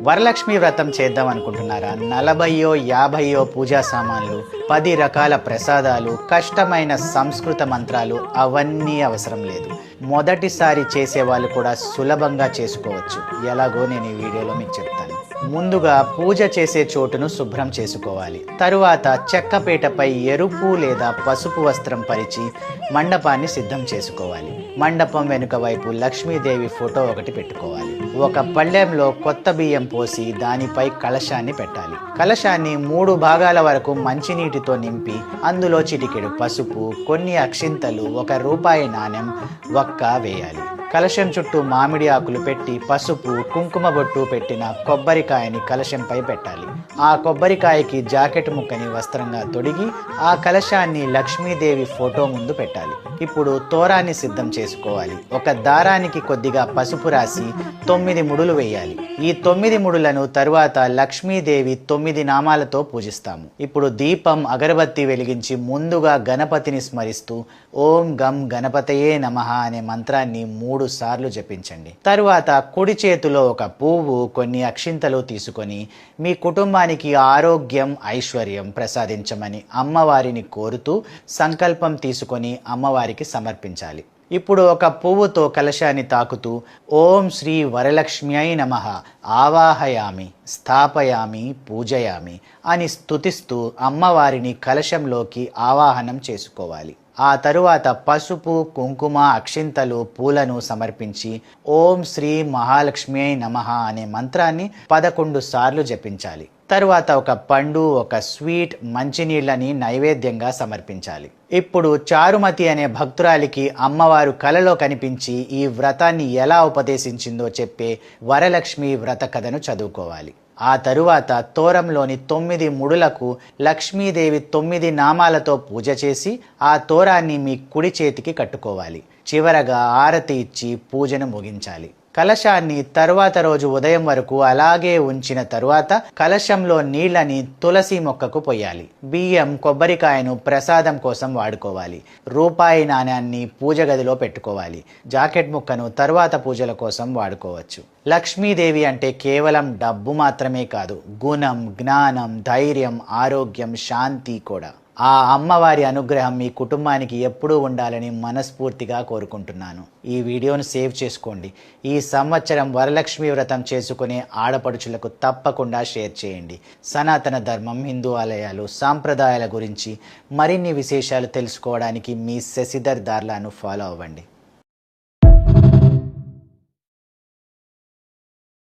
వరలక్ష్మి వ్రతం చేద్దాం అనుకుంటున్నారా? 40 పూజా సామాన్లు, 10 రకాల ప్రసాదాలు, కష్టమైన సంస్కృత మంత్రాలు అవన్నీ అవసరం లేదు. మొదటిసారి చేసేవాళ్ళు కూడా సులభంగా చేసుకోవచ్చు. ఎలాగో నేను ఈ వీడియోలో మీకు చెప్తాను. ముందుగా పూజ చేసే చోటును శుభ్రం చేసుకోవాలి. తరువాత చెక్కపేటపై ఎరుపు లేదా పసుపు వస్త్రం పరిచి మండపాన్ని సిద్ధం చేసుకోవాలి. మండపం వెనుక వైపు లక్ష్మీదేవి ఫోటో ఒకటి పెట్టుకోవాలి. ఒక పళ్ళెంలో కొత్త బియ్యం పోసి దానిపై కలశాన్ని పెట్టాలి. కలశాన్ని 3 భాగాల వరకు మంచినీటితో నింపి అందులో చిటికెడు పసుపు, కొన్ని అక్షింతలు, 1 రూపాయి నాణెం, వక్క వేయాలి. కలశం చుట్టూ మామిడి ఆకులు పెట్టి పసుపు, కుంకుమ బొట్టు పెట్టిన కొబ్బరికాయని కలశంపై పెట్టాలి. ఆ కొబ్బరికాయకి జాకెట్ ముక్కని వస్త్రంగా తొడిగి ఆ కలశాన్ని లక్ష్మీదేవి ఫోటో ముందు పెట్టాలి. ఇప్పుడు తోరాన్ని సిద్ధం చేసుకోవాలి. ఒక దారానికి కొద్దిగా పసుపు రాసి 9 ముడులు వేయాలి. ఈ 9 ముడులను తరువాత లక్ష్మీదేవి 9 నామాలతో పూజిస్తాము. ఇప్పుడు దీపం, అగరబత్తి వెలిగించి ముందుగా గణపతిని స్మరిస్తూ ఓం గం గణపతయే నమః అనే మంత్రాన్ని 3 సార్లు జపించండి. తరువాత కుడి చేతిలో ఒక పువ్వు, కొన్ని అక్షింతలు తీసుకొని మీ కుటుంబానికి ఆరోగ్యం, ఐశ్వర్యం ప్రసాదించమని అమ్మవారిని కోరుతూ సంకల్పం తీసుకొని అమ్మవారికి సమర్పించాలి. ఇప్పుడు ఒక పువ్వుతో కలశాన్ని తాకుతూ ఓం శ్రీ వరలక్ష్మ్యై నమః ఆవాహయామి, స్థాపయామి, పూజయామి అని స్తుతిస్తూ అమ్మవారిని కలశంలోకి ఆవాహనం చేసుకోవాలి. ఆ తరువాత పసుపు, కుంకుమ, అక్షింతలు, పూలను సమర్పించి ఓం శ్రీ మహాలక్ష్మ్యై నమః అనే మంత్రాన్ని 11 సార్లు జపించాలి. తరువాత ఒక పండు, ఒక స్వీట్, మంచినీళ్ళని నైవేద్యంగా సమర్పించాలి. ఇప్పుడు చారుమతి అనే భక్తురాలికి అమ్మవారు కలలో కనిపించి ఈ వ్రతాన్ని ఎలా ఉపదేశించిందో చెప్పే వరలక్ష్మి వ్రత కథను చదువుకోవాలి. ఆ తరువాత తోరంలోని 9 ముడులకు లక్ష్మీదేవి 9 నామాలతో పూజ చేసి ఆ తోరాన్ని మీ కుడి చేతికి కట్టుకోవాలి. చివరగా ఆరతి ఇచ్చి పూజను ముగించాలి. కలశాన్ని తరువాత రోజు ఉదయం వరకు అలాగే ఉంచిన తరువాత కలశంలో నీళ్ళని తులసి మొక్కకు పోయాలి. బియ్యం, కొబ్బరికాయను ప్రసాదం కోసం వాడుకోవాలి. రూపాయి నాణ్యాన్ని పూజ గదిలో పెట్టుకోవాలి. జాకెట్ ముక్కను తరువాత పూజల కోసం వాడుకోవచ్చు. లక్ష్మీదేవి అంటే కేవలం డబ్బు మాత్రమే కాదు, గుణం, జ్ఞానం, ధైర్యం, ఆరోగ్యం, శాంతి కూడా. ఆ అమ్మవారి అనుగ్రహం మీ కుటుంబానికి ఎప్పుడూ ఉండాలని మనస్ఫూర్తిగా కోరుకుంటున్నాను. ఈ వీడియోను సేవ్ చేసుకోండి. ఈ సంవత్సరం వరలక్ష్మి వ్రతం చేసుకునే ఆడపడుచులకు తప్పకుండా షేర్ చేయండి. సనాతన ధర్మం, హిందూ ఆలయాలు, సాంప్రదాయాల గురించి మరిన్ని విశేషాలు తెలుసుకోవడానికి మీ శశిధర్ దార్లాను ఫాలో అవ్వండి.